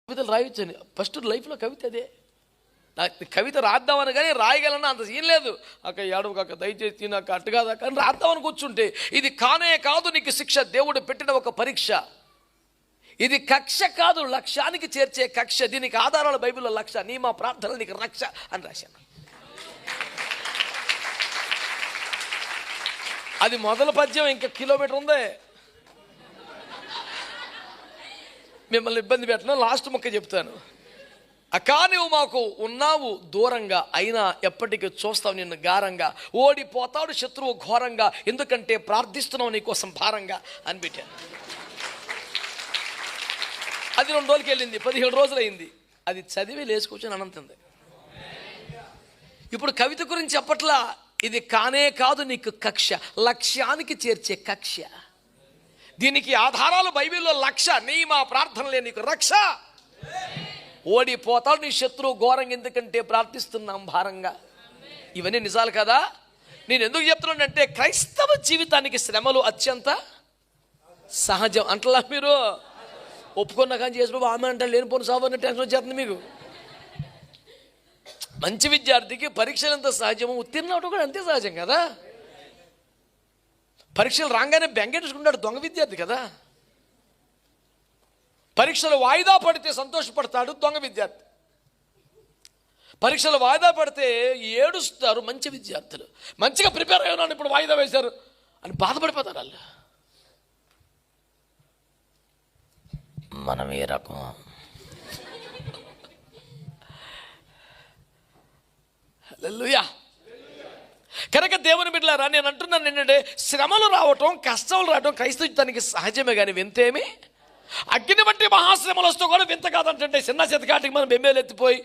కవితలు రాయొచ్చని ఫస్ట్ లైఫ్లో కవిత అదే. నాకు కవిత రాద్దామని కానీ రాయగలన్నా అంత సీన్ లేదు. అక్క ఏడవ కాక దయచేసి నాకు అట్టు కాదా కానీ రాద్దామని కూర్చుంటే ఇది కానే కాదు నీకు శిక్ష, దేవుడు పెట్టిన ఒక పరీక్ష. ఇది కక్ష కాదు, లక్ష్యానికి చేర్చే కక్ష. దీనికి ఆధారాలు బైబిల్లో లక్ష. నీ మా ప్రార్థన నీకు రక్ష అని రాశాను. అది మొదల పద్యం, ఇంకా కిలోమీటర్ ఉంది. మిమ్మల్ని ఇబ్బంది పెట్టను, లాస్ట్ మొక్క చెప్తాను. అక్కా నువ్వు మాకు ఉన్నావు దూరంగా, అయినా ఎప్పటికీ చూస్తావు నిన్ను గారంగా. ఓడిపోతాడు శత్రువు ఘోరంగా, ఎందుకంటే ప్రార్థిస్తున్నావు నీకోసం భారంగా అని పెట్టాను. అది 2 రోజులకి వెళ్ళింది, 17 రోజులు అయింది. అది చదివి లేచుకొచ్చి అనంతంది. ఇప్పుడు కవిత గురించి చెప్పట్లా. ఇది కానే కాదు నీకు కక్ష, లక్ష్యానికి చేర్చే కక్ష. దీనికి ఆధారాలు బైబిల్లో లక్ష. నీ మా ప్రార్థనలే నీకు రక్ష. ఓడిపోతాడు నీ శత్రువు ఘోరంగా, ఎందుకంటే ప్రార్థిస్తున్నాం భారంగా. ఇవన్నీ నిజాలు కదా. నేను ఎందుకు చెప్తున్నానంటే క్రైస్తవ జీవితానికి శ్రమలు అత్యంత సహజం. అంటలా మీరు ఒప్పుకున్నా కానీ చేసుకో ఆమె అంటే లేనిపోని సావని టెన్షన్ వచ్చేస్తుంది మీకు. మంచి విద్యార్థికి పరీక్షలు ఎంత సహజమో ఉత్తీర్ణ అవడం కూడా అంతే సహజం కదా. పరీక్షలు రాగానే బెంగెట్టుకుంటాడు దొంగ విద్యార్థి కదా. పరీక్షలు వాయిదా పడితే సంతోషపడతాడు దొంగ విద్యార్థి. పరీక్షలు వాయిదా పడితే ఏడుస్తారు మంచి విద్యార్థులు. మంచిగా ప్రిపేర్ అయ్యాను ఇప్పుడు వాయిదా వేశారు అని బాధపడిపోతారు వాళ్ళు. మనం ఏ రకం? హల్లెలూయా. కనుక దేవుని బిడ్డలారా, నేను అంటున్నాను ఏంటంటే శ్రమలు రావటం, కష్టాలు రావటం క్రైస్తవానికి సహజమే, కానీ వింతేమి. అగ్ని బట్టి మహాశ్రమలు వస్తూ కూడా వింత కాదంటే చిన్న చేతకాటికి మనం బెమ్మేలు ఎత్తిపోయి